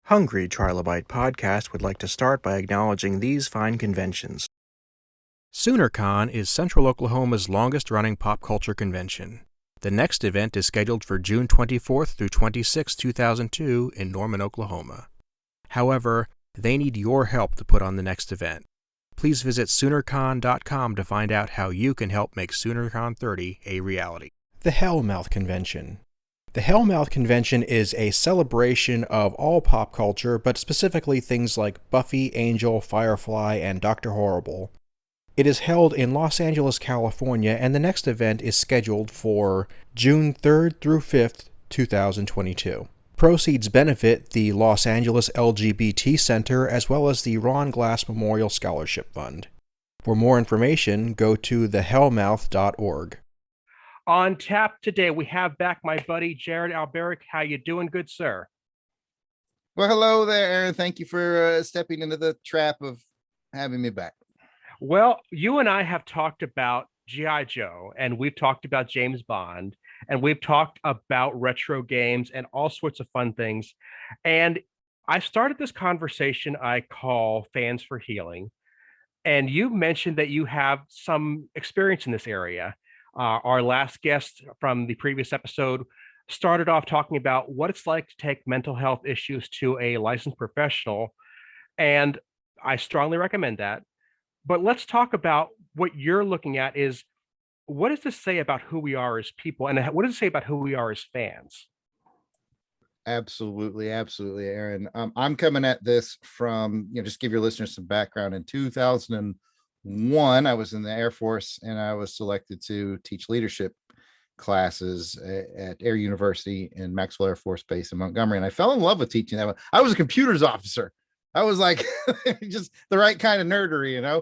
Hungry Trilobyte podcast would like to start by acknowledging these fine conventions. SoonerCon is Central Oklahoma's longest-running pop culture convention. The next event is scheduled for June 24th through 26, 2002 in Norman, Oklahoma. However, they need your help to put on the next event. Please visit SoonerCon.com to find out how you can help make SoonerCon 30 a reality. The Hellmouth Convention. The Hellmouth Convention is a celebration of all pop culture, but specifically things like Buffy, Angel, Firefly, and Dr. Horrible. It is held in Los Angeles, California, and the next event is scheduled for June 3rd through 5th, 2022. Proceeds benefit the Los Angeles LGBT Center as well as the Ron Glass Memorial Scholarship Fund. For more information, go to thehellmouth.org. On tap today, we have back my buddy, Jarrod Alberich. How you doing, good sir? Well, hello there, Aaron. Thank you for stepping into the trap of having me back. Well, you and I have talked about G.I. Joe, and we've talked about James Bond, and we've talked about retro games and all sorts of fun things. And I started this conversation I call Fans for Healing. And you mentioned that you have some experience in this area. Our last guest from the previous episode started off talking about what it's like to take mental health issues to a licensed professional. And I strongly recommend that. But let's talk about what you're looking at is what does this say about who we are as people? And what does it say about who we are as fans? Absolutely, Aaron. I'm coming at this from, just give your listeners some background. In 2001, I was in the Air Force and I was selected to teach leadership classes at Air University in Maxwell Air Force Base in Montgomery. And I fell in love with teaching that. I was a computers officer. I was like just the right kind of nerdery,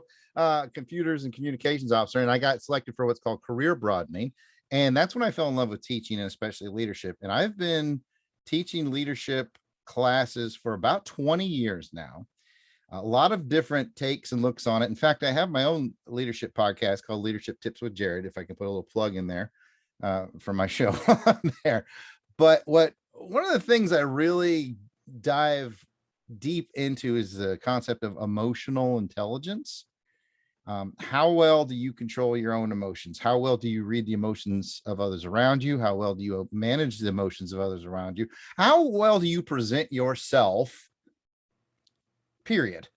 computers and communications officer. And I got selected for what's called career broadening. And that's when I fell in love with teaching and especially leadership. And I've been teaching leadership classes for about 20 years now. A lot of different takes and looks on it. In fact, I have my own leadership podcast called Leadership Tips with Jarrod, if I can put a little plug in there for my show there. But one of the things I really dive deep into is the concept of emotional intelligence. How well do you control your own emotions? How well do you read the emotions of others around you? How well do you manage the emotions of others around you? How well do you present yourself? Period.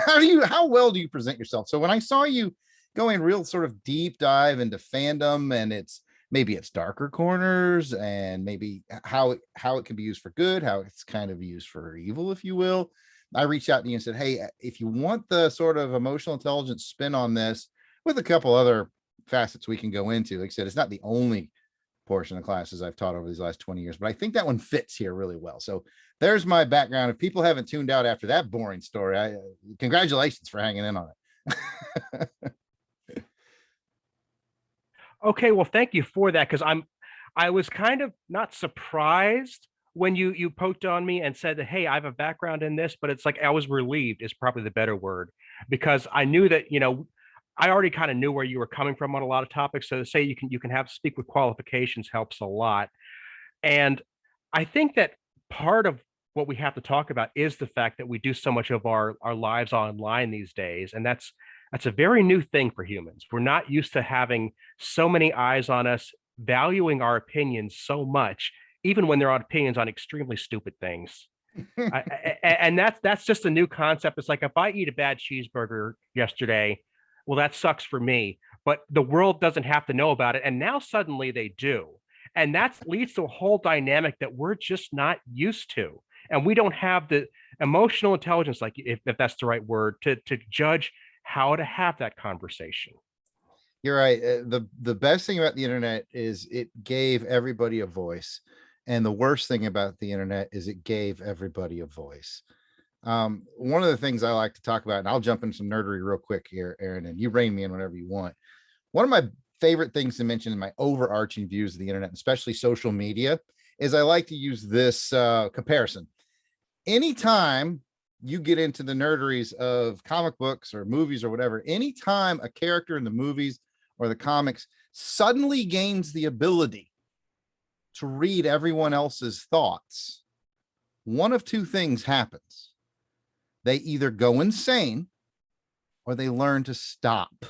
How well do you present yourself? So when I saw you going real sort of deep dive into fandom, and maybe it's darker corners and maybe how it can be used for good, how it's kind of used for evil, if you will. I reached out to you and said, hey, if you want the sort of emotional intelligence spin on this with a couple other facets we can go into, like I said, it's not the only portion of classes I've taught over these last 20 years, but I think that one fits here really well. So there's my background. If people haven't tuned out after that boring story, congratulations for hanging in on it. Okay, well, thank you for that, because I was kind of not surprised when you poked on me and said that, hey, I have a background in this, but it's like I was relieved is probably the better word, because I knew that, I already kind of knew where you were coming from on a lot of topics. So to say you can have speak with qualifications helps a lot. And I think that part of what we have to talk about is the fact that we do so much of our lives online these days. And that's a very new thing for humans. We're not used to having so many eyes on us, valuing our opinions so much, even when they're on opinions on extremely stupid things. And that's just a new concept. It's like if I eat a bad cheeseburger yesterday, well, that sucks for me, but the world doesn't have to know about it. And now suddenly they do. And that leads to a whole dynamic that we're just not used to. And we don't have the emotional intelligence, like if that's the right word, to judge how to have that conversation. You're right. The best thing about the internet is it gave everybody a voice. And the worst thing about the internet is it gave everybody a voice. One of the things I like to talk about, and I'll jump into some nerdery real quick here, Aaron, and you rein me in whenever you want. One of my favorite things to mention in my overarching views of the internet, especially social media, is I like to use this comparison. Anytime you get into the nerderies of comic books or movies or whatever, anytime a character in the movies or the comics suddenly gains the ability to read everyone else's thoughts, one of two things happens. They either go insane or they learn to stop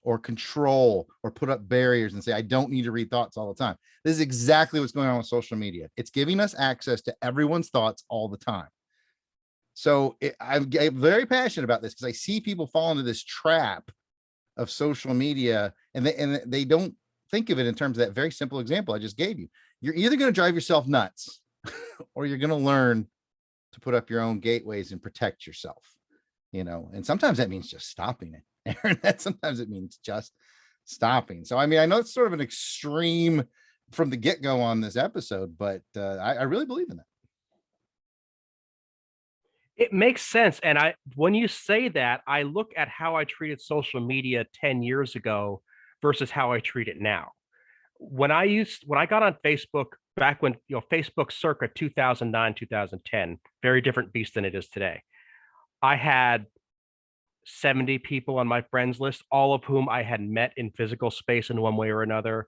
or control or put up barriers and say, I don't need to read thoughts all the time. This is exactly what's going on with social media. It's giving us access to everyone's thoughts all the time. So I'm very passionate about this because I see people fall into this trap of social media, and they don't think of it in terms of that very simple example I just gave you. You're either going to drive yourself nuts or you're going to learn to put up your own gateways and protect yourself, and sometimes that means just stopping it. Aaron, sometimes it means just stopping. So, I mean, I know it's sort of an extreme from the get-go on this episode, but I really believe in that. It makes sense. And when you say that, I look at how I treated social media 10 years ago versus how I treat it now. When I got on Facebook back when, Facebook circa 2009, 2010, very different beast than it is today. I had 70 people on my friends list, all of whom I had met in physical space in one way or another,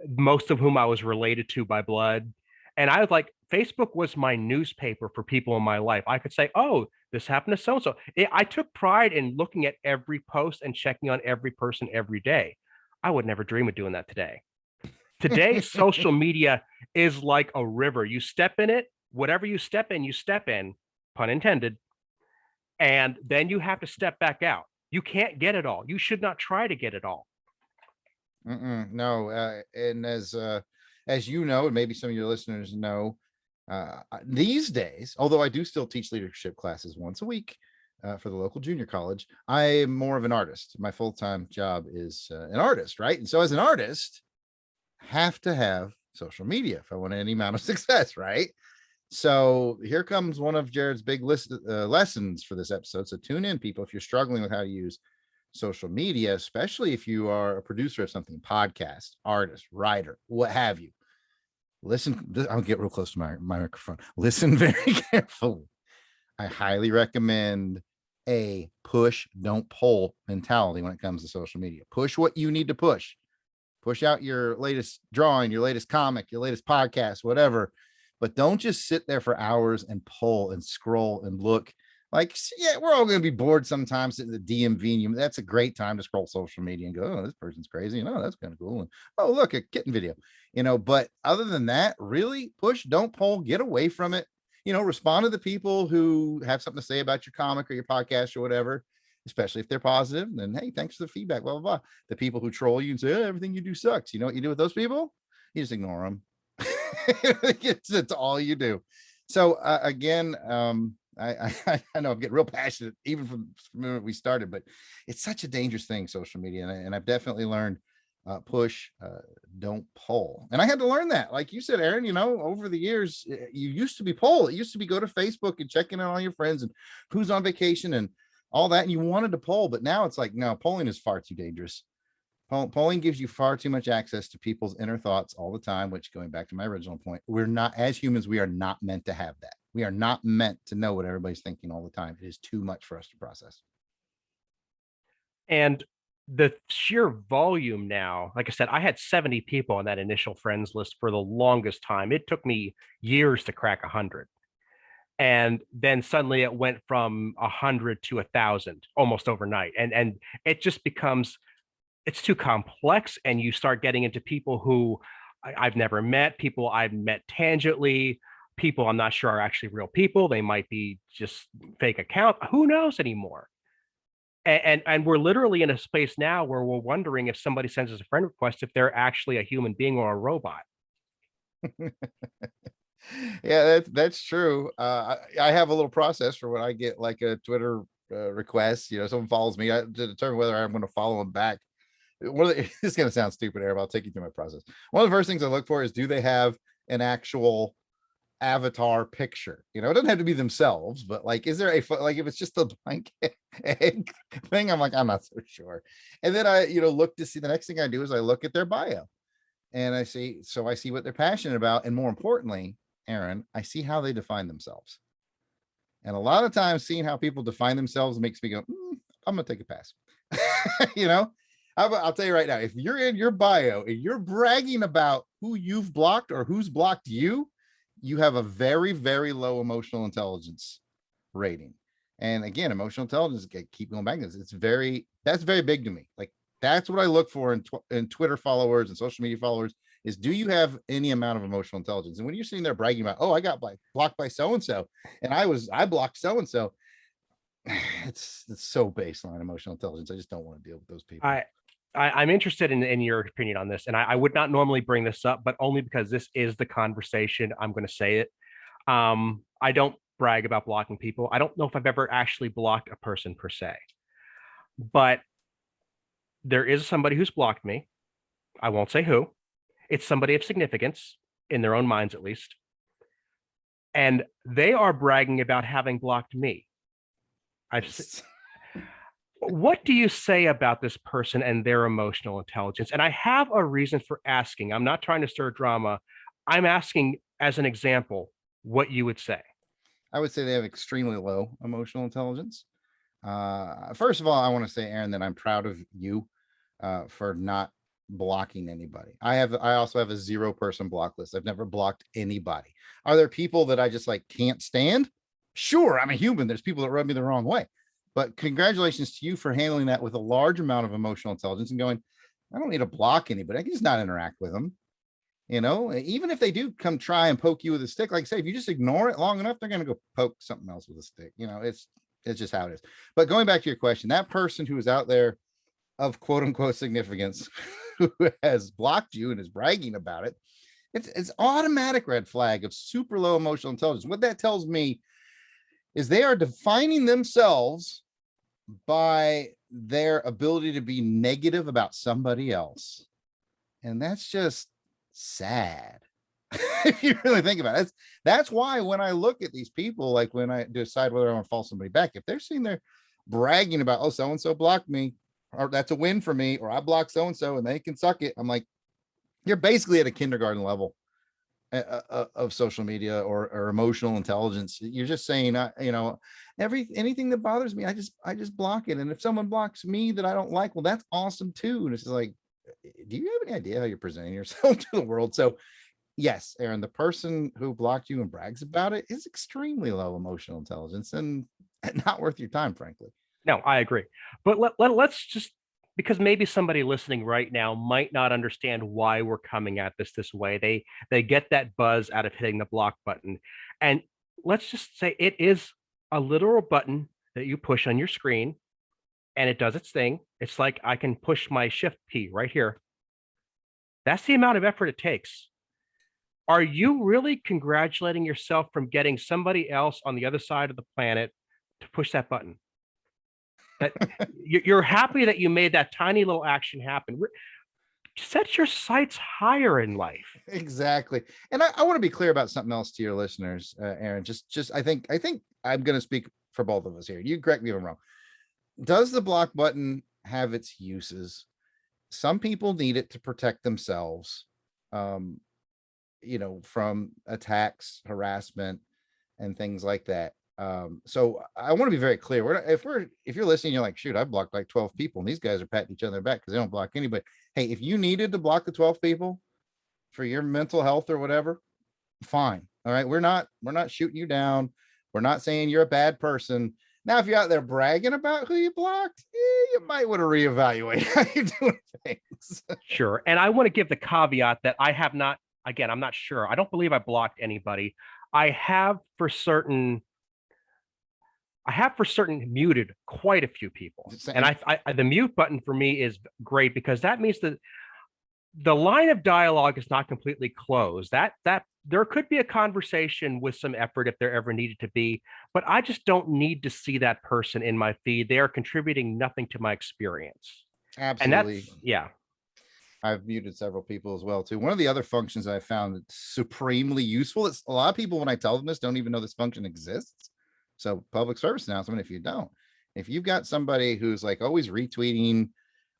most of whom I was related to by blood. And I was like, Facebook was my newspaper for people in my life. I could say, oh, this happened to so-and-so. I took pride in looking at every post and checking on every person every day. I would never dream of doing that today. Today, social media is like a river. You step in it, whatever you step in, pun intended, and then you have to step back out. You can't get it all. You should not try to get it all. No, and as you know, and maybe some of your listeners know, these days, although I do still teach leadership classes once a week for the local junior college, I am more of an artist. My full-time job is an artist, right? And so as an artist, I have to have social media if I want any amount of success, right? So here comes one of Jarrod's big lessons for this episode. So tune in, people, if you're struggling with how to use social media, especially if you are a producer of something, podcast, artist, writer, what have you. Listen, I'll get real close to my microphone. Listen very carefully. I highly recommend a push, don't pull mentality when it comes to social media. Push what you need to push. Push out your latest drawing, your latest comic, your latest podcast, whatever. But don't just sit there for hours and pull and scroll and look. Like, yeah, we're all going to be bored sometimes sitting in the DMV. And that's a great time to scroll social media and go, oh, this person's crazy. And oh, that's kind of cool. And oh, look, a kitten video, but other than that, really push, don't pull, get away from it. Respond to the people who have something to say about your comic or your podcast or whatever, especially if they're positive. Then, hey, thanks for the feedback, blah, blah, blah. The people who troll you and say, oh, everything you do sucks. You know what you do with those people? You just ignore them. It's all you do. So again, I know I'm getting real passionate even from the moment we started, but it's such a dangerous thing, social media. And I've definitely learned push, don't pull. And I had to learn that. Like you said, Aaron, over the years, you used to be pull. It used to be go to Facebook and check in on all your friends and who's on vacation and all that. And you wanted to pull, but now it's like, no, polling is far too dangerous. Polling gives you far too much access to people's inner thoughts all the time, which, going back to my original point, we're not, as humans, we are not meant to have that. We are not meant to know what everybody's thinking all the time. It is too much for us to process. And the sheer volume now, like I said, I had 70 people on that initial friends list for the longest time. It took me years to crack 100. And then suddenly it went from 100 to 1,000 almost overnight. And it just becomes, it's too complex. And you start getting into people who I've never met, people I've met tangentially, people I'm not sure are actually real people. They might be just fake account. Who knows anymore? And we're literally in a space now where we're wondering if somebody sends us a friend request, if they're actually a human being or a robot. Yeah, that's true. I have a little process for when I get like a Twitter request. Someone follows me to determine whether I'm going to follow them back. This is going to sound stupid, Aaron, but I'll take you through my process. One of the first things I look for is, do they have an actual avatar picture? It doesn't have to be themselves, but like, is there like, if it's just a blank egg thing, I'm like, I'm not so sure. And then I look to see, the next thing I do is I look at their bio and I see what they're passionate about, and more importantly, Aaron, I see how they define themselves. And a lot of times seeing how people define themselves makes me go, I'm gonna take a pass. I'll tell you right now, if you're in your bio and you're bragging about who you've blocked or who's blocked you, you have a very, very low emotional intelligence rating. And again, emotional intelligence, keep going back to this. That's very big to me. Like, that's what I look for in Twitter followers and social media followers is, do you have any amount of emotional intelligence? And when you're sitting there bragging about, oh, I got blocked by so-and-so, and I blocked so-and-so, it's so baseline emotional intelligence. I just don't want to deal with those people. I'm interested in your opinion on this, and I would not normally bring this up, but only because this is the conversation, I'm going to say it. I don't brag about blocking people. I don't know if I've ever actually blocked a person per se, but there is somebody who's blocked me. I won't say who. It's somebody of significance in their own minds, at least. And they are bragging about having blocked me. What do you say about this person and their emotional intelligence? And I have a reason for asking. I'm not trying to stir drama. I'm asking as an example what you would say. I would say they have extremely low emotional intelligence. First of all, I want to say, Aaron, that I'm proud of you for not blocking anybody. I also have a 0-person block list. I've never blocked anybody. Are there people that I just like can't stand? Sure, I'm a human. There's people that rub me the wrong way. But congratulations to you for handling that with a large amount of emotional intelligence and going, I don't need to block anybody. I can just not interact with them. You know, even if they do come try and poke you with a stick, like I say, if you just ignore it long enough, they're going to go poke something else with a stick. You know, it's just how it is. But going back to your question, that person who is out there of quote unquote significance who has blocked you and is bragging about it, it's automatic red flag of super low emotional intelligence. What that tells me is they are defining themselves by their ability to be negative about somebody else. And that's just sad. If you really think about it, that's why when I look at these people, like when I decide whether I want to follow somebody back, if they're sitting there bragging about, oh, so-and-so blocked me, or that's a win for me, or I blocked so-and-so and they can suck it, I'm like, you're basically at a kindergarten level of social media or emotional intelligence. You're just saying, you know, anything that bothers me, I just block it. And if someone blocks me that I don't like, well, that's awesome too. And it's like, do you have any idea how you're presenting yourself to the world? So yes, Aaron, the person who blocked you and brags about it is extremely low emotional intelligence and not worth your time, frankly. No, I agree. But let's just, because maybe somebody listening right now might not understand why we're coming at this way. They get that buzz out of hitting the block button. And let's just say it is a literal button that you push on your screen and it does its thing. It's like I can push my shift key right here. That's the amount of effort it takes. Are you really congratulating yourself from getting somebody else on the other side of the planet to push that button? That you're happy that you made that tiny little action happen. Set your sights higher in life. Exactly. And I want to be clear about something else to your listeners, Aaron. Just I think I'm going to speak for both of us here. You correct me if I'm wrong. Does the block button have its uses? Some people need it to protect themselves, you know, from attacks, harassment, and things like that. So I want to be very clear. If you're listening, you're like, shoot, I blocked like 12 people and these guys are patting each other back because they don't block anybody. Hey, if you needed to block the 12 people for your mental health or whatever, fine. All right. We're not shooting you down. We're not saying you're a bad person. Now, if you're out there bragging about who you blocked, you might want to reevaluate how you're doing things. Sure. And I want to give the caveat that I have not, again, I'm not sure. I don't believe I blocked anybody. I have for certain muted quite a few people. And I the mute button for me is great because that means that the line of dialogue is not completely closed. That there could be a conversation with some effort if there ever needed to be, but I just don't need to see that person in my feed. They are contributing nothing to my experience. Absolutely. And that's, yeah. I've muted several people as well too. One of the other functions I found that's supremely useful. It's a lot of people, when I tell them this, don't even know this function exists. So public service announcement, if you've got somebody who's like always retweeting,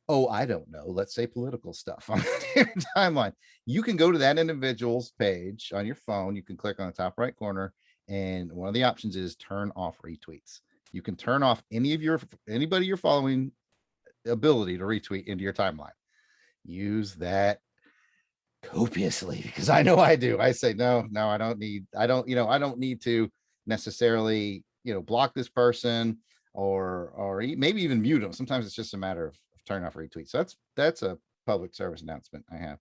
oh, I don't know, let's say political stuff on the timeline, you can go to that individual's page on your phone. You can click on the top right corner. And one of the options is turn off retweets. You can turn off anybody you're following ability to retweet into your timeline. Use that copiously, because I know I do. I say, no, I don't need to necessarily, block this person or maybe even mute them. Sometimes it's just a matter of turning off retweets. So that's a public service announcement I have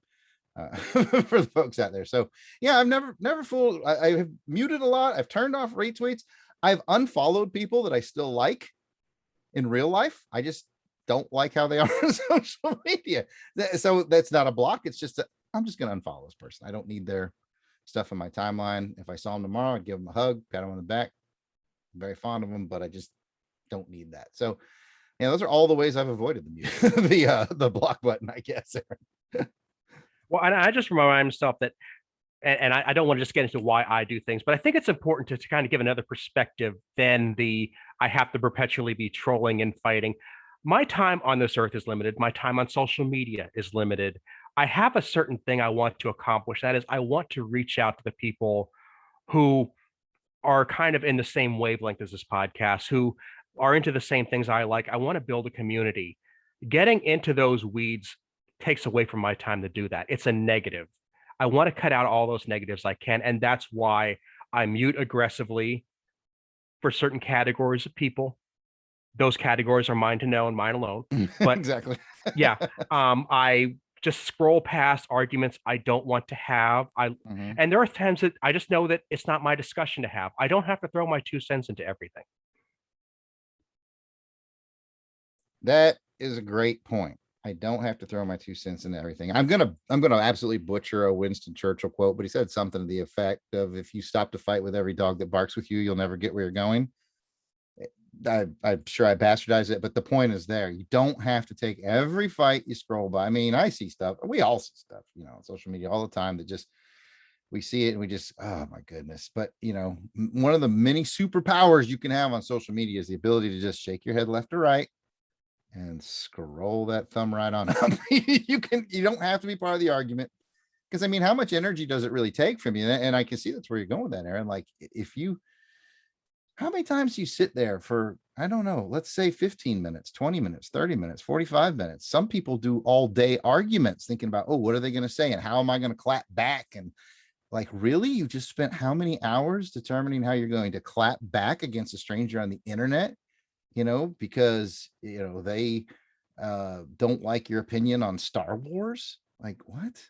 for the folks out there. So yeah, I've never fooled. I have muted a lot. I've turned off retweets. I've unfollowed people that I still like in real life. I just don't like how they are on social media. So that's not a block. It's just I'm just going to unfollow this person. I don't need their stuff in my timeline. If I saw them tomorrow, I'd give them a hug, pat them on the back. I'm very fond of them, but I just don't need that. So yeah, those are all the ways I've avoided the block button, I guess. Well, and I just remind myself that, and I don't want to just get into why I do things, but I think it's important to kind of give another perspective than I have to perpetually be trolling and fighting. My time on this earth is limited. My time on social media is limited. I have a certain thing I want to accomplish. That is, I want to reach out to the people who are kind of in the same wavelength as this podcast, who are into the same things I like. I want to build a community. Getting into those weeds takes away from my time to do that. It's a negative. I want to cut out all those negatives I can. And that's why I mute aggressively for certain categories of people. Those categories are mine to know and mine alone. But exactly. yeah, I just scroll past arguments I don't want to have. And there are times that I just know that it's not my discussion to have. I don't have to throw my 2 cents into everything. That is a great point. I don't have to throw my 2 cents into everything. I'm gonna absolutely butcher a Winston Churchill quote, but he said something to the effect of, "If you stop to fight with every dog that barks with you, you'll never get where you're going." I'm sure I bastardized it, but the point is there. You don't have to take every fight you scroll by. I mean, I see stuff. We all see stuff, on social media all the time that just we see it and we just, oh my goodness. But one of the many superpowers you can have on social media is the ability to just shake your head left or right and scroll that thumb right on up. You don't have to be part of the argument, because I mean, how much energy does it really take from you? And I can see that's where you're going with that, Aaron. Like, how many times do you sit there for, I don't know, let's say 15 minutes, 20 minutes, 30 minutes, 45 minutes. Some people do all day arguments thinking about, oh, what are they going to say? And how am I going to clap back? And like, really, you just spent how many hours determining how you're going to clap back against a stranger on the internet? Because, they don't like your opinion on Star Wars. Like, what?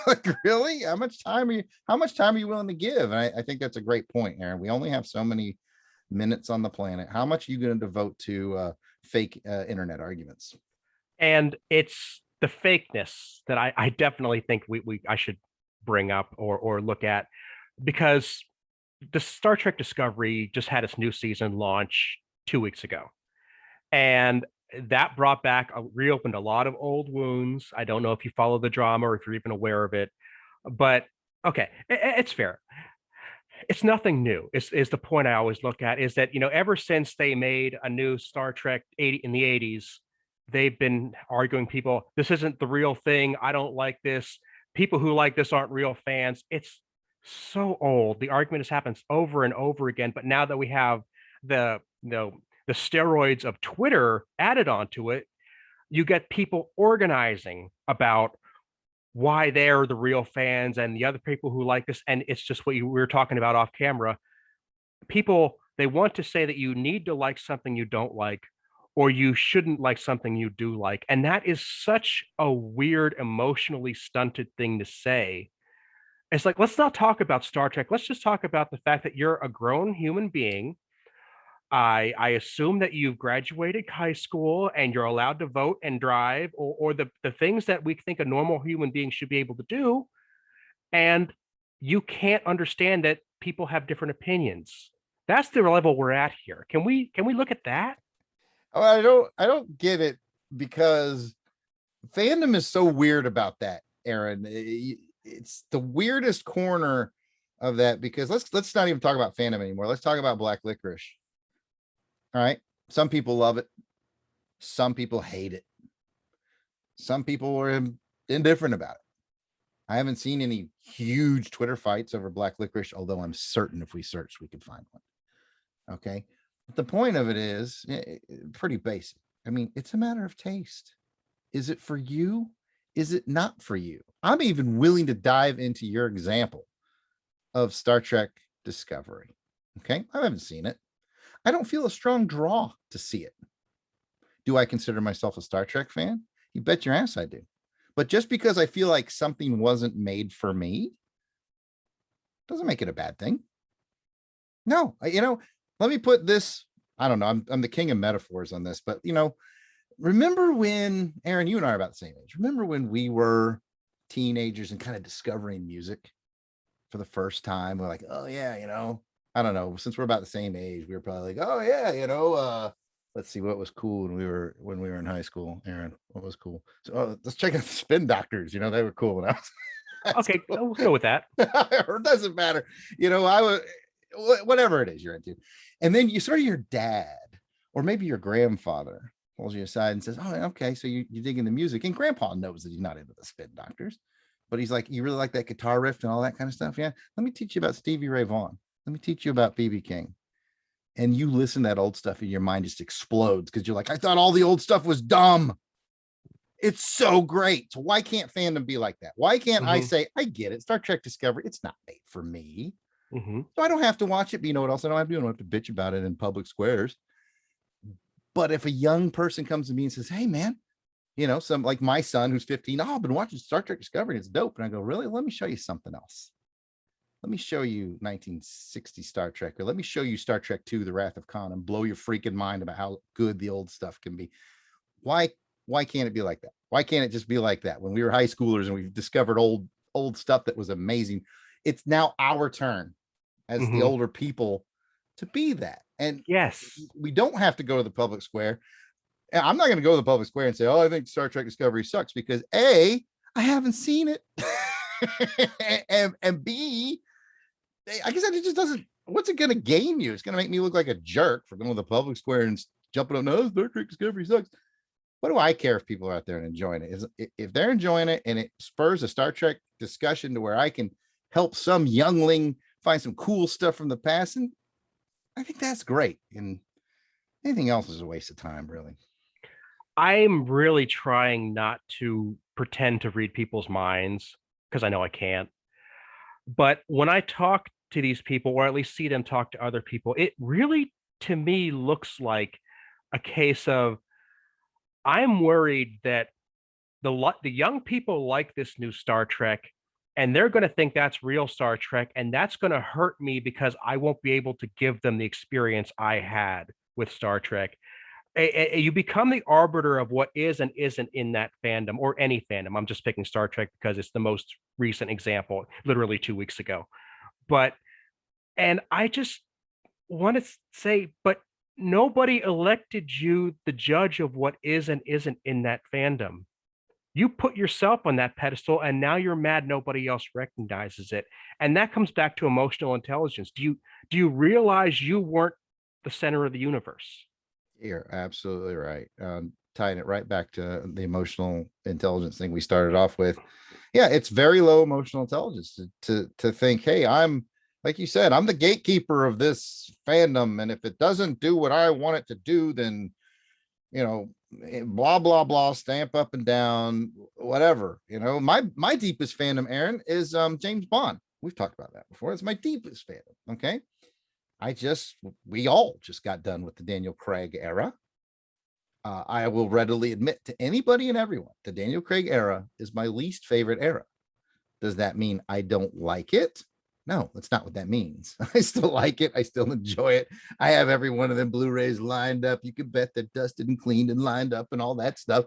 Like, really? How much time are you willing to give? And I think that's a great point, Aaron. We only have so many minutes on the planet. How much are you going to devote to fake internet arguments? And it's the fakeness that I definitely think I should bring up or look at, because the Star Trek Discovery just had its new season launch 2 weeks ago. And that reopened a lot of old wounds. I don't know if you follow the drama or if you're even aware of it, but okay, it's fair. It's nothing new. Is the point I always look at, is that, ever since they made a new Star Trek in the 80s, they've been arguing people, this isn't the real thing. I don't like this. People who like this aren't real fans. It's so old. The argument happens over and over again. But now that we have the steroids of Twitter added onto it, you get people organizing about why they're the real fans and the other people who like this. And it's just what we were talking about off camera. People, they want to say that you need to like something you don't like, or you shouldn't like something you do like. And that is such a weird, emotionally stunted thing to say. It's like, let's not talk about Star Trek. Let's just talk about the fact that you're a grown human being. I assume that you've graduated high school and you're allowed to vote and drive, or the things that we think a normal human being should be able to do. And you can't understand that people have different opinions. That's the level we're at here. Can we look at that? Oh, I don't get it, because fandom is so weird about that, Aaron. It's the weirdest corner of that, because let's not even talk about fandom anymore. Let's talk about black licorice. All right. Some people love it. Some people hate it. Some people are indifferent about it. I haven't seen any huge Twitter fights over black licorice, although I'm certain if we search, we could find one. Okay. But the point of it is pretty basic. I mean, it's a matter of taste. Is it for you? is it not for you? I'm even willing to dive into your example of Star Trek Discovery. Okay. I haven't seen it. I don't feel a strong draw to see it. Do I consider myself a Star Trek fan? You bet your ass I do. But just because I feel like something wasn't made for me doesn't make it a bad thing. No, let me put this. I don't know. I'm the king of metaphors on this, but remember when, Aaron, you and I are about the same age. Remember when we were teenagers and kind of discovering music for the first time? We're like, oh yeah, I don't know. Since we're about the same age, we were probably like, oh yeah, let's see what was cool when we were in high school. Aaron, what was cool? So let's check out the Spin Doctors. They were cool when I was Okay, we'll go with that. It doesn't matter. I was whatever it is you're into. And then you sort of your dad or maybe your grandfather pulls you aside and says, oh, okay, so you dig into music. And grandpa knows that he's not into the Spin Doctors, but he's like, you really like that guitar riff and all that kind of stuff. Yeah. Let me teach you about Stevie Ray Vaughan. Let me teach you about BB King. And you listen to that old stuff and your mind just explodes because you're like, I thought all the old stuff was dumb. It's so great. So why can't fandom be like that? Why can't I say, I get it. Star Trek Discovery, it's not made for me. So I don't have to watch it. But you know what else I don't have to do? I don't have to bitch about it in public squares. But if a young person comes to me and says, hey, man, some like my son who's 15, I've been watching Star Trek Discovery and it's dope. And I go, really? Let me show you something else. Let me show you 1960 Star Trek, or let me show you Star Trek II, The Wrath of Khan, and blow your freaking mind about how good the old stuff can be. Why can't it be like that? Why can't it just be like that? When we were high schoolers and we discovered old stuff that was amazing, it's now our turn as the older people to be that. And yes, we don't have to go to the public square. I'm not going to go to the public square and say, oh, I think Star Trek Discovery sucks, because A, I haven't seen it. and B, I guess it just doesn't, what's it going to gain you? It's going to make me look like a jerk for going to the public square and jumping up, no, Star Trek Discovery sucks. What do I care if people are out there and enjoying it? If they're enjoying it and it spurs a Star Trek discussion to where I can help some youngling find some cool stuff from the past, and I think that's great. And anything else is a waste of time, really. I'm really trying not to pretend to read people's minds because I know I can't. But when I talk to these people, or at least see them talk to other people, it really, to me, looks like a case of, I'm worried that the young people like this new Star Trek, and they're going to think that's real Star Trek, and that's going to hurt me because I won't be able to give them the experience I had with Star Trek. You become the arbiter of what is and isn't in that fandom, or any fandom. I'm just picking Star Trek because it's the most recent example, literally 2 weeks ago. And I just want to say, but nobody elected you the judge of what is and isn't in that fandom. You put yourself on that pedestal, and now you're mad nobody else recognizes it. And that comes back to emotional intelligence. Do you realize you weren't the center of the universe? You're absolutely right. Tying it right back to the emotional intelligence thing we started off with. Yeah, it's very low emotional intelligence to think, hey, I'm, like you said, I'm the gatekeeper of this fandom, and if it doesn't do what I want it to do, then blah blah blah, stamp up and down, whatever. My deepest fandom, Aaron, is James Bond. We've talked about that before. It's my deepest fandom. Okay, we all just got done with the Daniel Craig era. I will readily admit to anybody and everyone, the Daniel Craig era is my least favorite era. Does that mean I don't like it? No, that's not what that means. I still like it. I still enjoy it. I have every one of them Blu-rays lined up. You can bet they're dusted and cleaned and lined up and all that stuff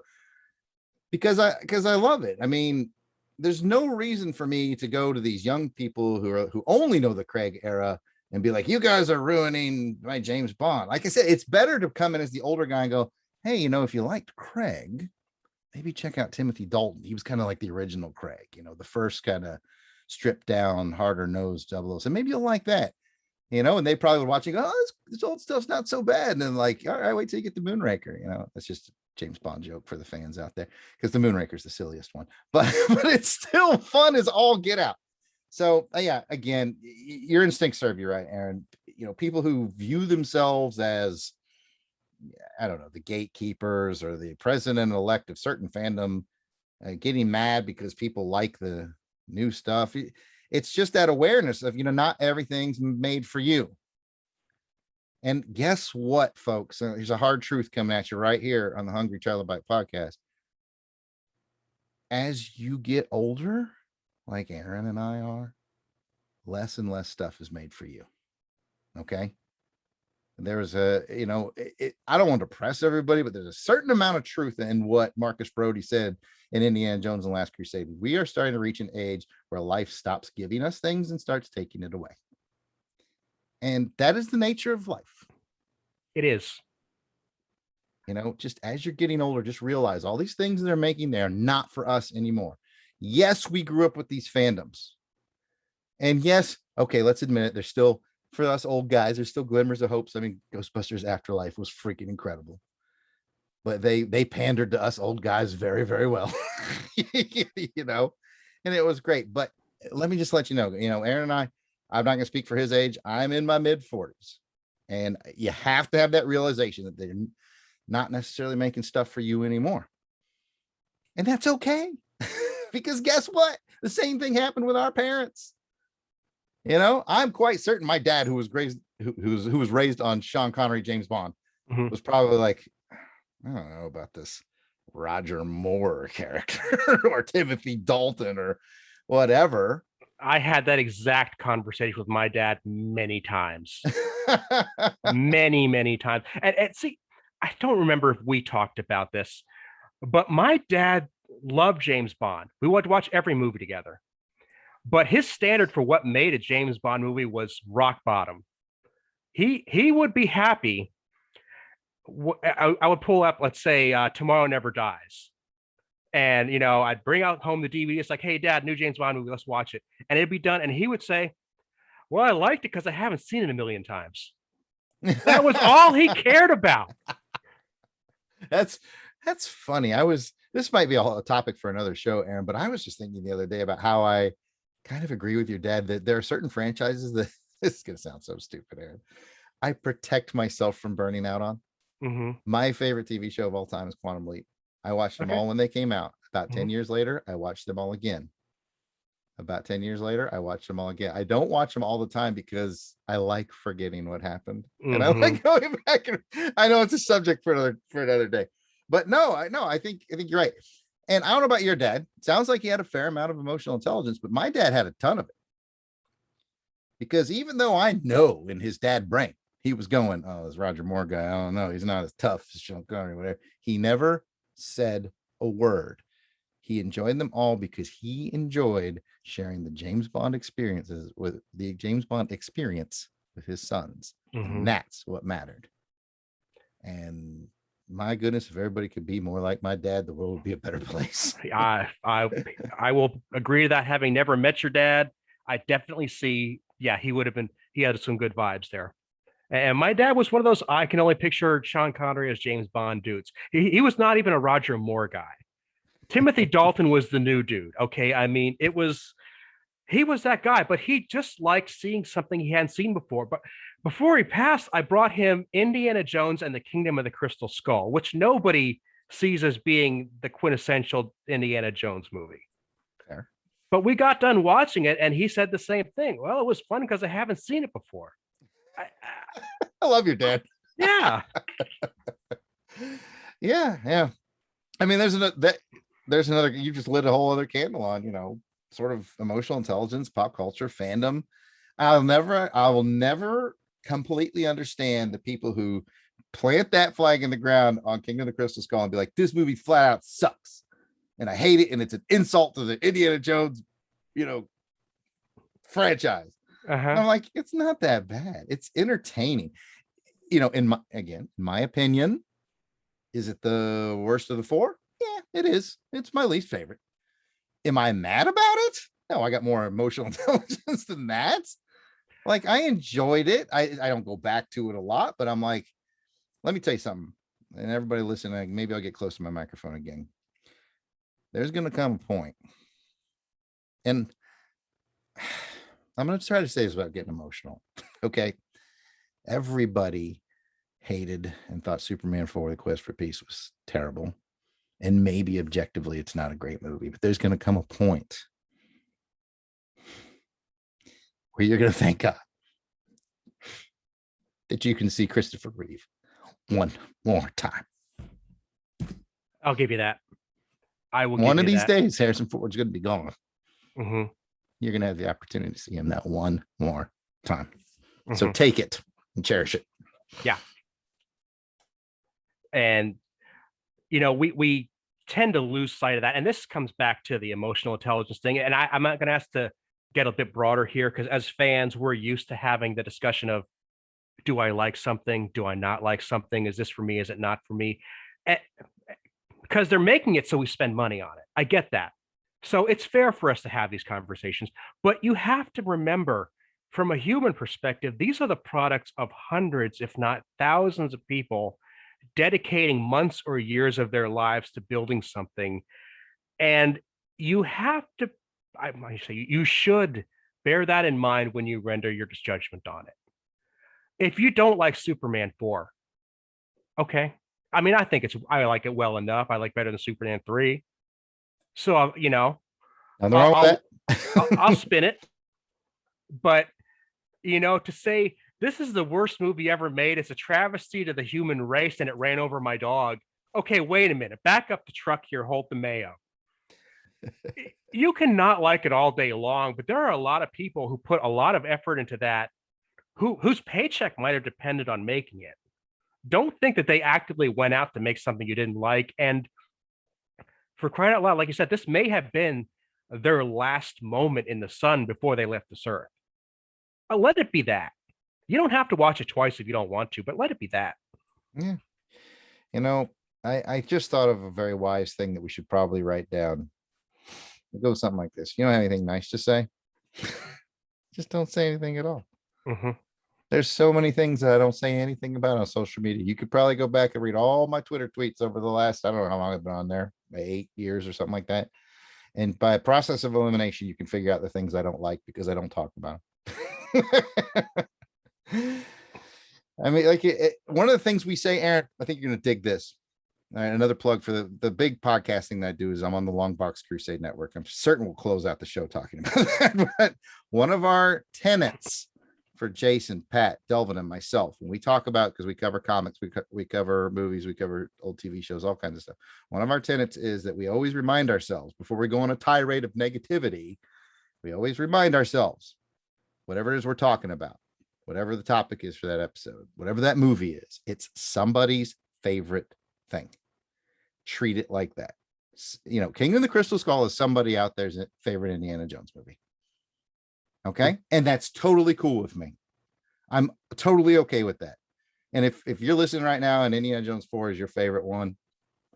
because I love it. I mean, there's no reason for me to go to these young people who only know the Craig era and be like, you guys are ruining my James Bond. Like I said, it's better to come in as the older guy and go, hey, if you liked Craig, maybe check out Timothy Dalton. He was kind of like the original Craig, the first kind of stripped down, harder nosed 007. So maybe you'll like that, and they probably were watching, oh, this old stuff's not so bad. And then like, all right, wait till you get the Moonraker. That's just a James Bond joke for the fans out there, because the Moonraker's the silliest one, but it's still fun as all get out. So yeah, again, your instincts serve you right, Aaron. People who view themselves as, I don't know, the gatekeepers or the president-elect of certain fandom, getting mad because people like the new stuff. It's just that awareness of, not everything's made for you. And guess what, folks? Here's a hard truth coming at you right here on the Hungry Trilobyte podcast. As you get older, like Aaron and I are, less and less stuff is made for you. Okay. There was I don't want to press everybody, but there's a certain amount of truth in what Marcus Brody said in Indiana Jones and the Last Crusade. We are starting to reach an age where life stops giving us things and starts taking it away. And that is the nature of life. It is. Just as you're getting older, just realize all these things they're making, they're not for us anymore. Yes, we grew up with these fandoms. And yes, okay, let's admit it. There's still, for us old guys, there's still glimmers of hopes. I mean, Ghostbusters Afterlife was freaking incredible. But they pandered to us old guys very, very well. And it was great. But let me just let you know, Aaron and I'm not going to speak for his age. I'm in my mid 40s. And you have to have that realization that they're not necessarily making stuff for you anymore. And that's okay. Because guess what? The same thing happened with our parents. I'm quite certain my dad, who was raised on Sean Connery, James Bond, was probably like, I don't know about this Roger Moore character or Timothy Dalton or whatever. I had that exact conversation with my dad many times. many times. And see, I don't remember if we talked about this, but my dad loved James Bond. We wanted to watch every movie together. But his standard for what made a James Bond movie was rock bottom. He would be happy. I would pull up, let's say, Tomorrow Never Dies. And, I'd bring out home the DVD. It's like, hey, Dad, new James Bond movie. Let's watch it. And it'd be done. And he would say, well, I liked it because I haven't seen it a million times. That was all he cared about. That's funny. This might be a topic for another show, Aaron, but I was just thinking the other day about how I kind of agree with your dad that there are certain franchises that this is going to sound so stupid, Aaron. I protect myself from burning out on. Mm-hmm. My favorite TV show of all time is Quantum Leap. I watched them all when they came out. About 10 years later, I watched them all again. About 10 years later, I watched them all again. I don't watch them all the time because I like forgetting what happened. And I like going back. And I know it's a subject for another day. But I think you're right. And I don't know about your dad. It sounds like he had a fair amount of emotional intelligence, but my dad had a ton of it. Because even though I know in his dad brain, he was going, oh, this Roger Moore guy, I don't know, he's not as tough as Sean Connery, whatever. He never said a word. He enjoyed them all because he enjoyed sharing the James Bond experience with his sons. And that's what mattered. And my goodness, if everybody could be more like my dad, the world would be a better place. I will agree to that. Having never met your dad, I definitely see, he had some good vibes there. And my dad was one of those, I can only picture Sean Connery as James Bond dudes. He was not even a Roger Moore guy. Timothy Dalton was the new dude. Okay. I mean, he was that guy, but he just liked seeing something he hadn't seen before. But before he passed, I brought him Indiana Jones and the Kingdom of the Crystal Skull, which nobody sees as being the quintessential Indiana Jones movie. Fair. But we got done watching it and he said the same thing. Well, it was fun because I haven't seen it before. I love your dad. Yeah. Yeah. I mean, there's another, you just lit a whole other candle on, sort of emotional intelligence, pop culture, fandom. I will never completely understand the people who plant that flag in the ground on Kingdom of the Crystal Skull and be like, this movie flat out sucks. And I hate it. And it's an insult to the Indiana Jones, franchise. I'm like, it's not that bad. It's entertaining. In my opinion, is it the worst of the four? Yeah, it is. It's my least favorite. Am I mad about it? No, I got more emotional intelligence than that. Like, I enjoyed it. I don't go back to it a lot, but I'm like, let me tell you something. And everybody listening, maybe I'll get close to my microphone again. There's going to come a point, and I'm going to try to say this without getting emotional. Okay. Everybody hated and thought Superman 4: The Quest for Peace was terrible. And maybe objectively it's not a great movie, but there's going to come a point where you're going to thank God that you can see Christopher Reeve one more time. I'll give you that. I will. One give of you these that. days, Harrison Ford's going to be gone. Mm-hmm. You're going to have the opportunity to see him that one more time. Mm-hmm. So take it and cherish it. Yeah. And, you know, we tend to lose sight of that. And this comes back to the emotional intelligence thing. And I'm not going to ask to get a bit broader here, because as fans, we're used to having the discussion of, do I like something? Do I not like something? Is this for me? Is it not for me? Because they're making it so we spend money on it. I get that. So it's fair for us to have these conversations. But you have to remember, from a human perspective, these are the products of hundreds, if not thousands of people dedicating months or years of their lives to building something. And you have to, I might say, you should bear that in mind when you render your judgment on it. If you don't like Superman 4, okay. I mean, I like it well enough. I like better than Superman 3. So, you know, Nothing wrong with I'll spin it. But, you know, to say this is the worst movie ever made, it's a travesty to the human race, and it ran over my dog. Okay, wait a minute. Back up the truck here. Hold the mayo. You cannot like it all day long, but there are a lot of people who put a lot of effort into that, whose paycheck might have depended on making it. Don't think that they actively went out to make something you didn't like. And for crying out loud, like you said, this may have been their last moment in the sun before they left this earth. Let it be that. You don't have to watch it twice if you don't want to, but let it be that. Yeah. You know, I just thought of a very wise thing that we should probably write down. It goes something like this. You don't have anything nice to say? Just don't say anything at all. Mm-hmm. There's so many things that I don't say anything about on social media. You could probably go back and read all my Twitter tweets over the last, I don't know how long I've been on there, 8 years or something like that. And by a process of elimination, you can figure out the things I don't like because I don't talk about them. I mean, like one of the things we say, Aaron, I think you're going to dig this. All right, another plug for the big podcasting that I do is I'm on the Long Box Crusade Network. I'm certain we'll close out the show talking about that. But one of our tenets for Jason, Pat, Delvin, and myself, when we talk about, because we cover comics, we cover movies, we cover old TV shows, all kinds of stuff. One of our tenets is that we always remind ourselves before we go on a tirade of negativity, we always remind ourselves, whatever it is we're talking about, whatever the topic is for that episode, whatever that movie is, it's somebody's favorite thing. Treat it like that. You know, King of the Crystal Skull is somebody out there's favorite Indiana Jones movie. Okay. And that's totally cool with me. I'm totally okay with that. And if you're listening right now and Indiana Jones 4 is your favorite one,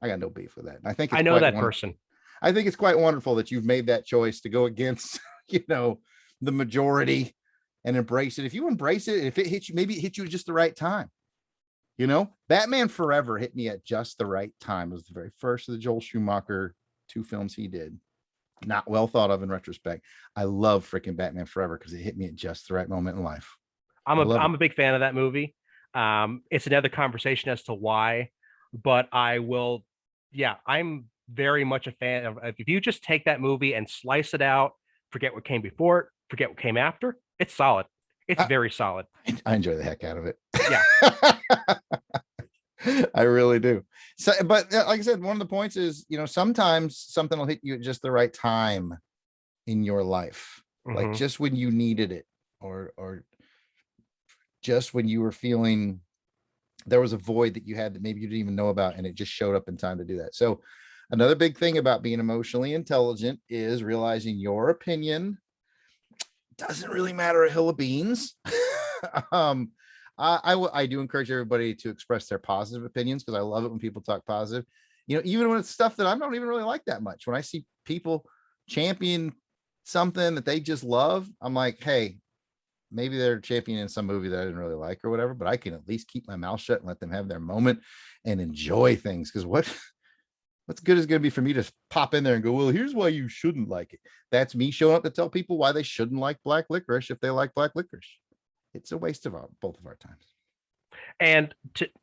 I got no beef with that. And I think it's I know that person. I think it's quite wonderful that you've made that choice to go against, you know, the majority and embrace it. If you embrace it, if it hits you, maybe it hit you at just the right time. You know, Batman Forever hit me at just the right time. It was the very first of the Joel Schumacher 2 films he did. Not well thought of in retrospect. I love freaking Batman Forever because it hit me at just the right moment in life. I'm a big fan of that movie. It's another conversation as to why, but I'm very much a fan of, if you just take that movie and slice it out, forget what came before it, forget what came after, it's solid. It's very solid. I enjoy the heck out of it. Yeah. I really do. So, but like I said, one of the points is, you know, sometimes something will hit you at just the right time in your life, like just when you needed it, or just when you were feeling there was a void that you had that maybe you didn't even know about, and it just showed up in time to do that. So another big thing about being emotionally intelligent is realizing your opinion doesn't really matter a hill of beans. I do encourage everybody to express their positive opinions because I love it when people talk positive. You know, even when it's stuff that I don't even really like that much. When I see people champion something that they just love, I'm like, hey, maybe they're championing some movie that I didn't really like or whatever, but I can at least keep my mouth shut and let them have their moment and enjoy things. Because what's good is going to be for me to pop in there and go, well, here's why you shouldn't like it. That's me showing up to tell people why they shouldn't like black licorice if they like black licorice. It's a waste of both of our times. And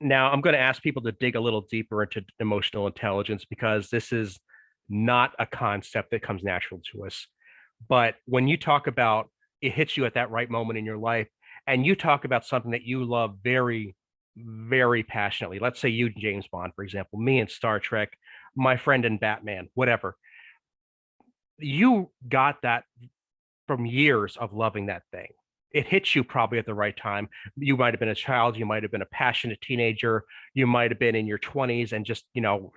now I'm going to ask people to dig a little deeper into emotional intelligence because this is not a concept that comes natural to us. But when you talk about it hits you at that right moment in your life, and you talk about something that you love very, very passionately, let's say you, James Bond, for example, me and Star Trek, my friend in Batman, whatever, you got that from years of loving that thing. It hits you probably at the right time. You might have been a child, you might have been a passionate teenager, you might have been in your 20s and just,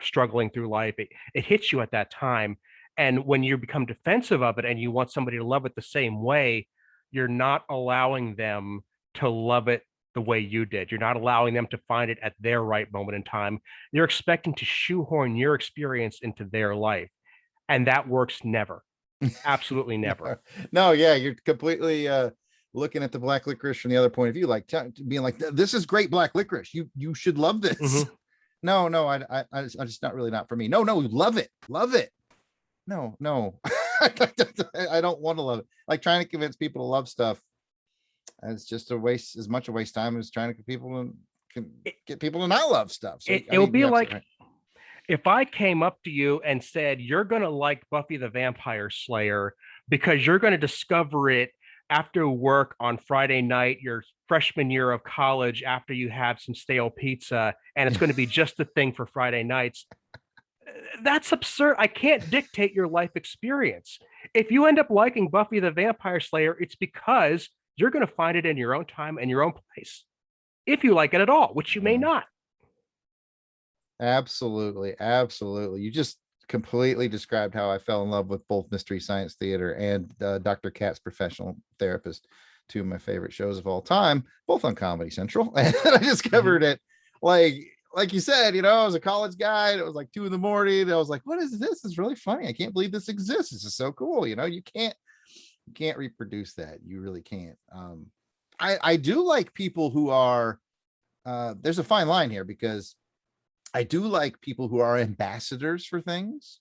struggling through life. It hits you at that time. And when you become defensive of it and you want somebody to love it the same way, you're not allowing them to love it the way you did. You're not allowing them to find it at their right moment in time. You're expecting to shoehorn your experience into their life. And that works never. Absolutely never. No, yeah, you're completely looking at the black licorice from the other point of view, like being like, this is great black licorice. You should love this. Mhm. No, I just not really not for me. No, love it. Love it. No. I don't want to love it. Like trying to convince people to love stuff. It's just a waste, as much a waste time as trying to get people to not love stuff. So It'll be like if I came up to you and said, you're going to like Buffy the Vampire Slayer because you're going to discover it after work on Friday night, your freshman year of college, after you have some stale pizza, and it's going to be just the thing for Friday nights. That's absurd. I can't dictate your life experience. If you end up liking Buffy the Vampire Slayer, it's because you're going to find it in your own time and your own place. If you like it at all, which you may not. Absolutely. You just completely described how I fell in love with both Mystery Science Theater and Dr. Katz Professional Therapist, two of my favorite shows of all time, both on Comedy Central. And I discovered it like you said, I was a college guy and it was like 2 a.m. I was like, what is this? It's really funny. I can't believe this exists. This is so cool. You can't reproduce that. You really can't. I do like people who are there's a fine line here, because I do like people who are ambassadors for things.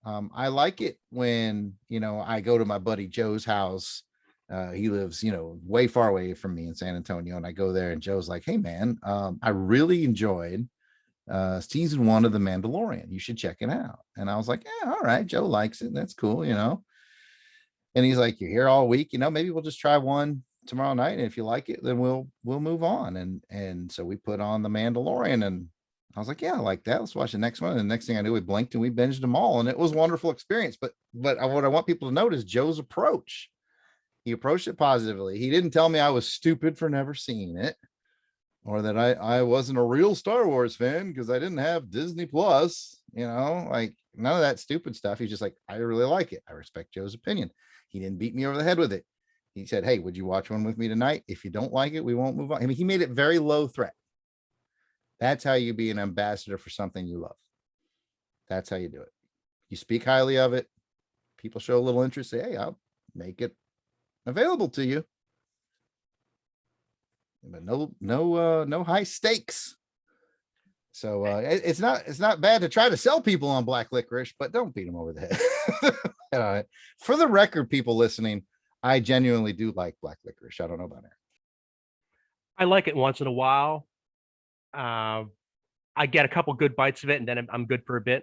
I like it when, I go to my buddy Joe's house. He lives, way far away from me in San Antonio. And I go there and Joe's like, hey man, I really enjoyed season 1 of The Mandalorian. You should check it out. And I was like, yeah, all right. Joe likes it. That's cool. And he's like, you're here all week, maybe we'll just try one tomorrow night. And if you like it, then we'll move on. And so we put on The Mandalorian, and I was like, yeah, I like that. Let's watch the next one. And the next thing I knew, we blinked and we binged them all. And it was a wonderful experience. But what I want people to note is Joe's approach. He approached it positively. He didn't tell me I was stupid for never seeing it, or that I wasn't a real Star Wars fan because I didn't have Disney Plus, like none of that stupid stuff. He's just like, I really like it. I respect Joe's opinion. He didn't beat me over the head with it. He said, hey, would you watch one with me tonight? If you don't like it, we won't move on. I mean, he made it very low threat. That's how you be an ambassador for something you love. That's how you do it. You speak highly of it. People show a little interest. Say, hey, I'll make it available to you. But no high stakes. So it's not bad to try to sell people on black licorice, but don't beat them over the head. For the record, people listening, I genuinely do like black licorice. I don't know about it. I like it once in a while. I get a couple good bites of it and then I'm good for a bit.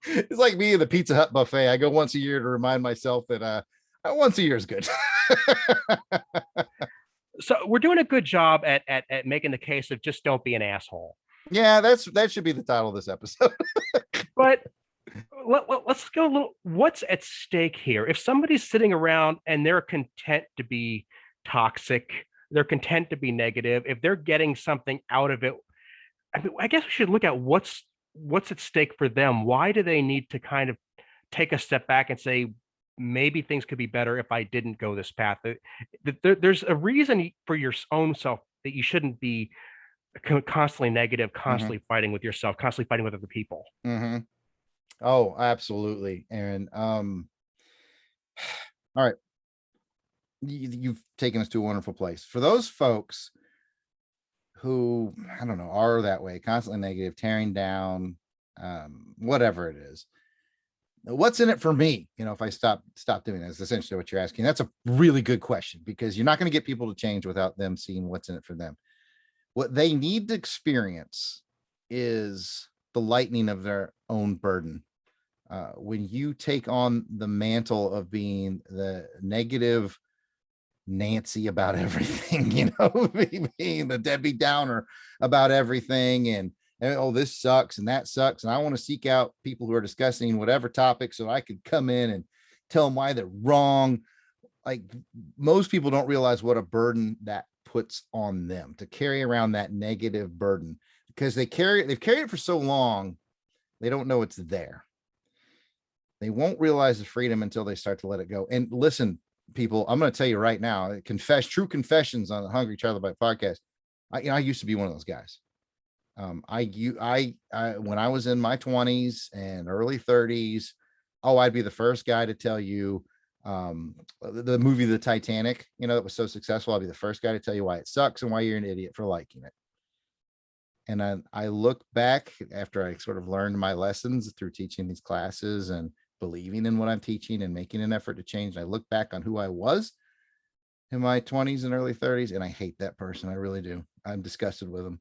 It's like me and the Pizza Hut buffet. I go once a year to remind myself that once a year is good. So we're doing a good job at making the case of just don't be an asshole. Yeah, that should be the title of this episode. But let's go a little. What's at stake here? If somebody's sitting around and they're content to be toxic, they're content to be negative, if they're getting something out of it, I guess we should look at what's at stake for them. Why do they need to kind of take a step back and say, maybe things could be better if I didn't go this path? There's a reason for your own self that you shouldn't be constantly negative, constantly fighting with yourself, constantly fighting with other people. Mm-hmm. Oh, absolutely, Aaron. All right. You've taken us to a wonderful place. For those folks who, I don't know, are that way, constantly negative, tearing down, whatever it is, what's in it for me? If I stop doing that, is essentially what you're asking. That's a really good question, because you're not going to get people to change without them seeing what's in it for them. What they need to experience is the lightening of their own burden. When you take on the mantle of being the negative Nancy about everything, being the Debbie Downer about everything, and oh, this sucks and that sucks, and I want to seek out people who are discussing whatever topic so I could come in and tell them why they're wrong. Like, most people don't realize what a burden that puts on them to carry around that negative burden, because they've carried it for so long, they don't know it's there. They won't realize the freedom until they start to let it go. And listen, people, I'm going to tell you right now, true confessions on the Hungry Trilobyte podcast. I used to be one of those guys. I when I was in my 20s and early 30s, I'd be the first guy to tell you the movie The Titanic, that was so successful. I'll be the first guy to tell you why it sucks and why you're an idiot for liking it. And I look back after I sort of learned my lessons through teaching these classes and believing in what I'm teaching and making an effort to change. And I look back on who I was in my 20s and early 30s, and I hate that person. I really do. I'm disgusted with them.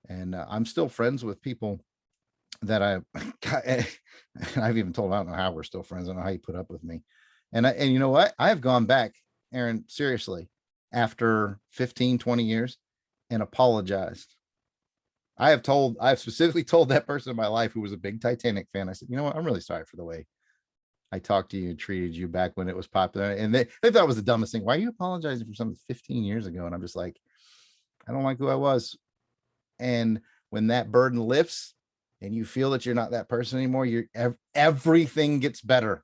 And I'm still friends with people that I've even told them, I don't know how we're still friends. I don't know how you put up with me. And you know what? I've gone back, Aaron, seriously, after 15, 20 years and apologized. I've specifically told that person in my life who was a big Titanic fan, I said, you know what? I'm really sorry for the way I talked to you and treated you back when it was popular. And they thought it was the dumbest thing. Why are you apologizing for something 15 years ago? And I'm just like, I don't like who I was. And when that burden lifts and you feel that you're not that person anymore, everything gets better.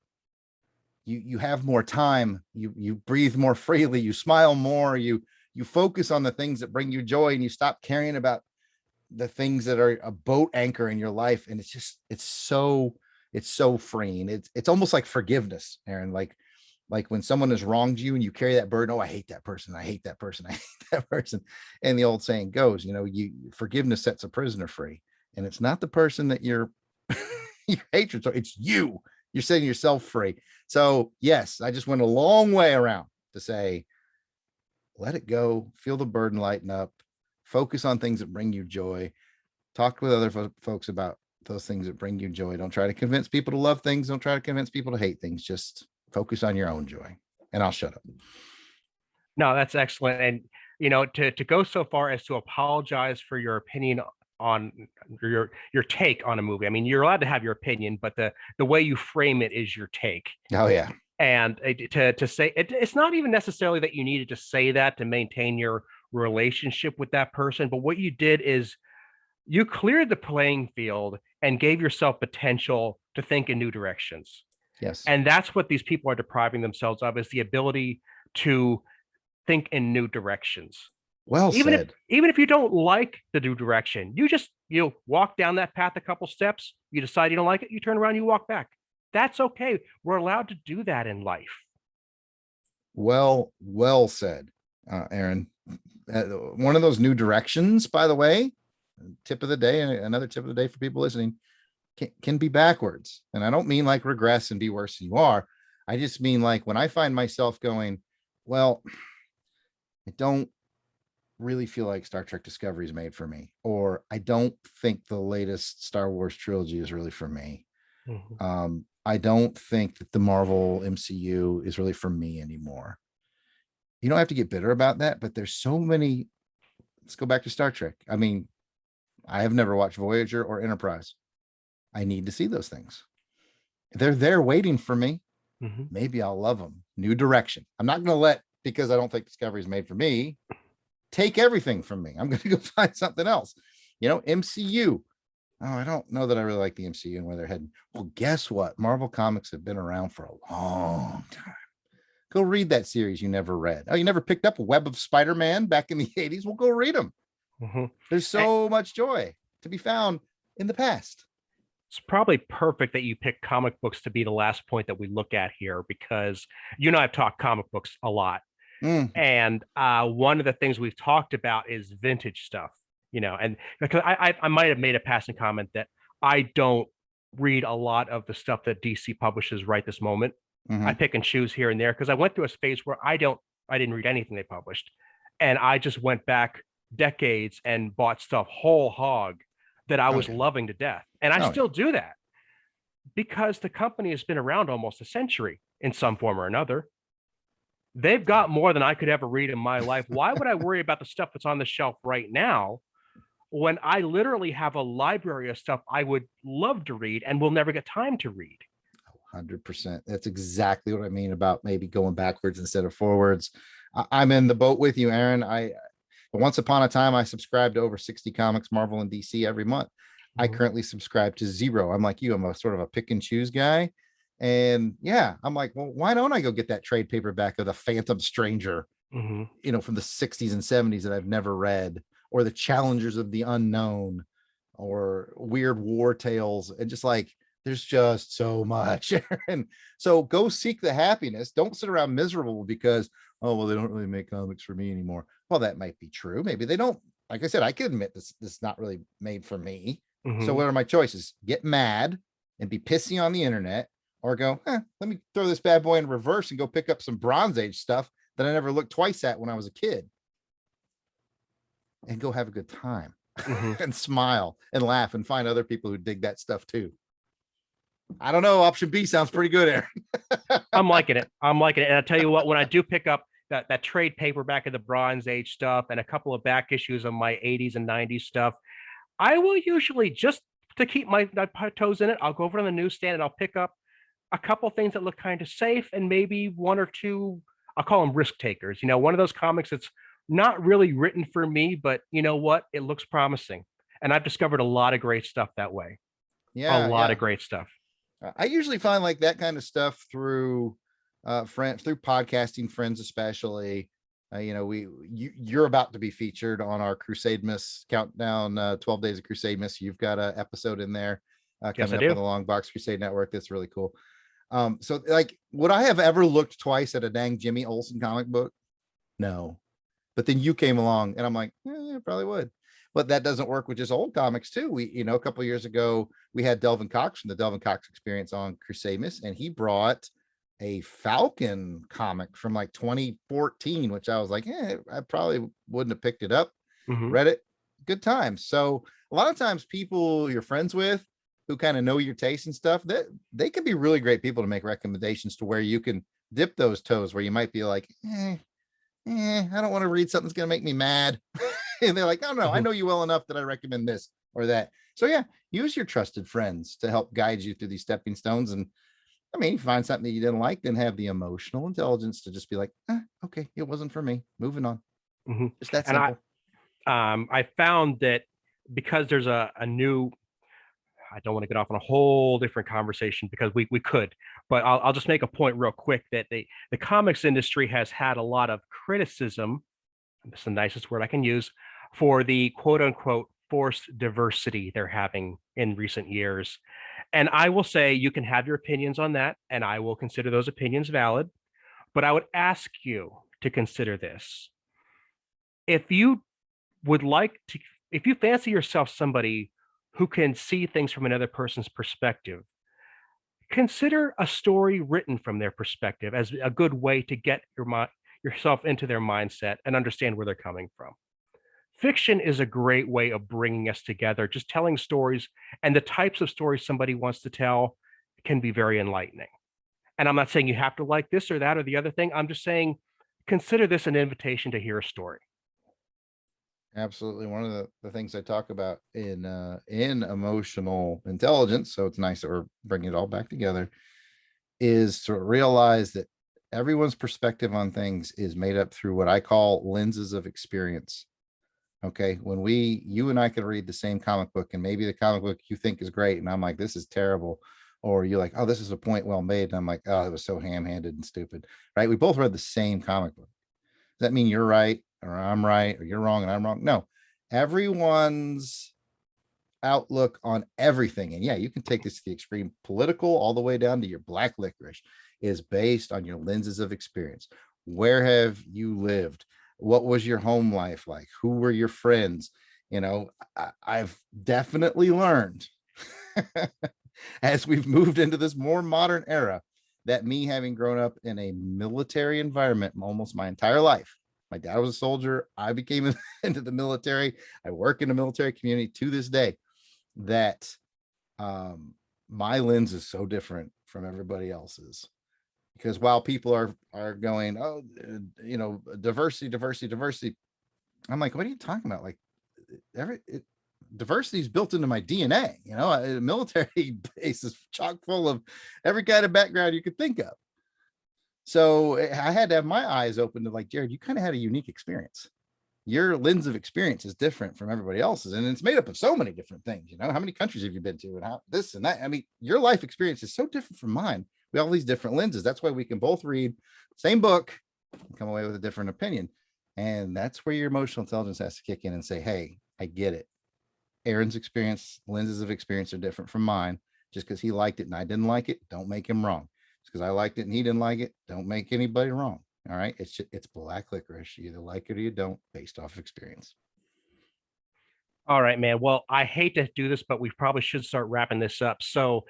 You have more time, you breathe more freely, you smile more, you focus on the things that bring you joy, and you stop caring about the things that are a boat anchor in your life. And it's so freeing. It's almost like forgiveness, Aaron. Like when someone has wronged you and you carry that burden, oh, I hate that person, I hate that person, I hate that person. And the old saying goes, forgiveness sets a prisoner free. And it's not the person that you're your hatred, so it's you're setting yourself free. So yes, I just went a long way around to say, let it go, feel the burden lighten up, focus on things that bring you joy, talk with other folks about those things that bring you joy. Don't try to convince people to love things. Don't try to convince people to hate things. Just focus on your own joy. And I'll shut up. No, that's excellent. And, to go so far as to apologize for your opinion on your take on a movie. I mean, you're allowed to have your opinion, but the way you frame it is your take. Oh, yeah. And to say it's not even necessarily that you needed to say that to maintain your relationship with that person, but what you did is you cleared the playing field and gave yourself potential to think in new directions. Yes. And that's what these people are depriving themselves of, is the ability to think in new directions. Well said. Even if you don't like the new direction, you walk down that path a couple steps, you decide you don't like it, you turn around, you walk back. That's okay. We're allowed to do that in life. Well said, Aaron. One of those new directions, by the way, tip of the day, and another tip of the day for people listening, can be backwards. And I don't mean like regress and be worse than you are. I just mean like when I find myself going, well, I don't really feel like Star Trek Discovery is made for me, or I don't think the latest Star Wars trilogy is really for me. Mm-hmm. I don't think that the Marvel MCU is really for me anymore. You don't have to get bitter about that, but there's so many. Let's go back to Star Trek. I mean, I have never watched Voyager or Enterprise. I need to see those things. They're there waiting for me. Mm-hmm. Maybe I'll love them. New direction. I'm not going to let, because I don't think Discovery is made for me, take everything from me. I'm going to go find something else. MCU. Oh, I don't know that I really like the MCU and where they're heading. Well, guess what? Marvel Comics have been around for a long time. Go read that series you never read. Oh, you never picked up a Web of Spider-Man back in the 80s? Well, go read them. Mm-hmm. There's so much joy to be found in the past. It's probably perfect that you pick comic books to be the last point that we look at here, because you and I have talked comic books a lot. And one of the things we've talked about is vintage stuff, and because I might have made a passing comment that I don't read a lot of the stuff that DC publishes right this moment. Mhm. I pick and choose here and there because I went through a phase where I didn't read anything they published. And I just went back decades and bought stuff whole hog that I Oh, was yeah. loving to death. And I Oh, still do that because the company has been around almost a century in some form or another. They've got more than I could ever read in my life. Why would I worry about the stuff that's on the shelf right now when I literally have a library of stuff I would love to read and will never get time to read? 100%. That's exactly what I mean about maybe going backwards instead of forwards. I'm in the boat with you, Aaron. Once upon a time, I subscribed to over 60 comics, Marvel and DC every month. I currently subscribe to 0. I'm like you. I'm a sort of a pick and choose guy. And yeah, I'm like, well, why don't I go get that trade paperback of the Phantom Stranger, Mm-hmm. from the 60s and 70s that I've never read, or the Challengers of the Unknown, or Weird War Tales, and just like there's just so much. And so go seek the happiness. Don't sit around miserable because, oh well, they don't really make comics for me anymore. Well, that might be true. Maybe they don't. Like I said, I can admit this is not really made for me. Mm-hmm. So what are my choices? Get mad and be pissy on the internet, or go, let me throw this bad boy in reverse and go pick up some Bronze Age stuff that I never looked twice at when I was a kid, and go have a good time. Mm-hmm. And smile and laugh and find other people who dig that stuff too. I don't know. Option B sounds pretty good, Aaron. I'm liking it. I'm liking it. And I'll tell you what, when I do pick up that trade paperback of the Bronze Age stuff and a couple of back issues of my 80s and 90s stuff, I will usually, just to keep my toes in it, I'll go over to the newsstand and I'll pick up a couple things that look kind of safe and maybe one or two, I'll call them risk takers. One of those comics that's not really written for me, but you know what? It looks promising. And I've discovered a lot of great stuff that way. A lot of great stuff. I usually find like that kind of stuff through friends, through podcasting friends, especially. You're about to be featured on our Crusade Miss countdown, 12 days of Crusade Miss. You've got an episode in there coming up on the Long Box Crusade Network. That's really cool. So like, would I have ever looked twice at a dang Jimmy Olsen comic book? No. But then you came along and I'm like, I probably would. But that doesn't work with just old comics too. We, a couple of years ago, we had Delvin Cox from the Delvin Cox Experience on Crusade Miss, and he brought a Falcon comic from like 2014, which I was like, I probably wouldn't have picked it up. Mm-hmm. Read it, good times. So a lot of times people you're friends with who kind of know your taste and stuff, that they can be really great people to make recommendations to where you can dip those toes where you might be like, I don't want to read something that's going to make me mad. And they're like, no, I know you well enough that I recommend this or that. So yeah, use your trusted friends to help guide you through these stepping stones. And I mean, if you find something that you didn't like, then have the emotional intelligence to just be like, okay, it wasn't for me. Moving on. Mm-hmm. Just that simple. And I found that because there's a new, I don't want to get off on a whole different conversation because we could, but I'll just make a point real quick that the comics industry has had a lot of criticism, that's the nicest word I can use, for the quote unquote forced diversity they're having in recent years. And I will say you can have your opinions on that, and I will consider those opinions valid. But I would ask you to consider this. If you would like to, if you fancy yourself somebody who can see things from another person's perspective, consider a story written from their perspective as a good way to get yourself into their mindset and understand where they're coming from. Fiction is a great way of bringing us together. Just telling stories and the types of stories somebody wants to tell can be very enlightening. And I'm not saying you have to like this or that or the other thing. I'm just saying, consider this an invitation to hear a story. Absolutely. One of the things I talk about in emotional intelligence, so it's nice that we're bringing it all back together, is to realize that everyone's perspective on things is made up through what I call lenses of experience. Okay. When you and I can read the same comic book, and maybe the comic book you think is great, and I'm like, this is terrible. Or you're like, oh, this is a point well made. And I'm like, oh, it was so ham-handed and stupid. Right. We both read the same comic book. Does that mean you're right or I'm right, or you're wrong and I'm wrong? No. Everyone's outlook on everything, and yeah, you can take this to the extreme, political all the way down to your black licorice, is based on your lenses of experience. Where have you lived? What was your home life like? Who were your friends? I've definitely learned as we've moved into this more modern era, that me having grown up in a military environment almost my entire life. My dad was a soldier. I became into the military. I work in the military community to this day. That my lens is so different from everybody else's, because while people are going, oh, diversity, I'm like, what are you talking about? Like, diversity is built into my DNA. A military base is chock full of every kind of background you could think of. So I had to have my eyes open to like, Jarrod, you kind of had a unique experience. Your lens of experience is different from everybody else's, and it's made up of so many different things. How many countries have you been to, and how this and that? I mean, your life experience is so different from mine. We have all these different lenses. That's why we can both read same book and come away with a different opinion. And that's where your emotional intelligence has to kick in and say, hey, I get it. Aaron's experience, lenses of experience are different from mine. Just because he liked it and I didn't like it, don't make him wrong. Just because I liked it and he didn't like it, don't make anybody wrong. All right. It's black licorice. You either like it or you don't, based off experience. All right, man. Well, I hate to do this, but we probably should start wrapping this up. So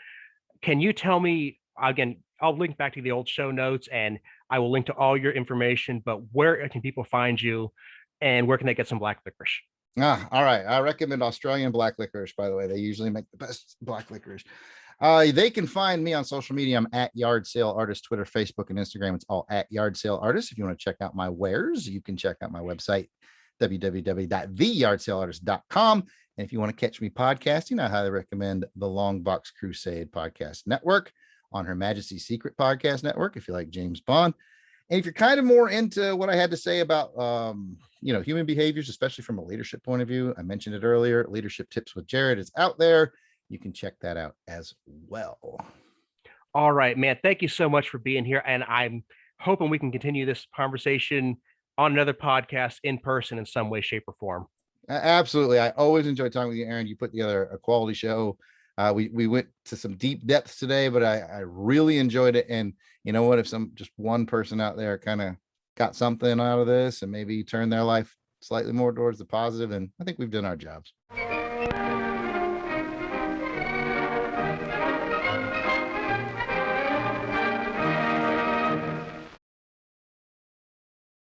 can you tell me again? I'll link back to the old show notes and I will link to all your information, but where can people find you and where can they get some black licorice? All right. I recommend Australian black licorice, by the way. They usually make the best black licorice. They can find me on social media. I'm at Yard Sale Artist, Twitter, Facebook, and Instagram. It's all at Yard Sale Artist. If you want to check out my wares, you can check out my website, www.theyardsaleartist.com. And if you want to catch me podcasting, I highly recommend the Long Box Crusade Podcast Network on Her Majesty's Secret Podcast Network, if you like James Bond. And if you're kind of more into what I had to say about, human behaviors, especially from a leadership point of view, I mentioned it earlier, Leadership Tips with Jarrod is out there. You can check that out as well. All right, man. Thank you so much for being here. And I'm hoping we can continue this conversation on another podcast in person in some way, shape, or form. Absolutely. I always enjoy talking with you, Aaron. You put together a quality show. We went to some deep depths today, but I really enjoyed it. And you know what? If just one person out there kind of got something out of this and maybe turned their life slightly more towards the positive, and I think we've done our jobs.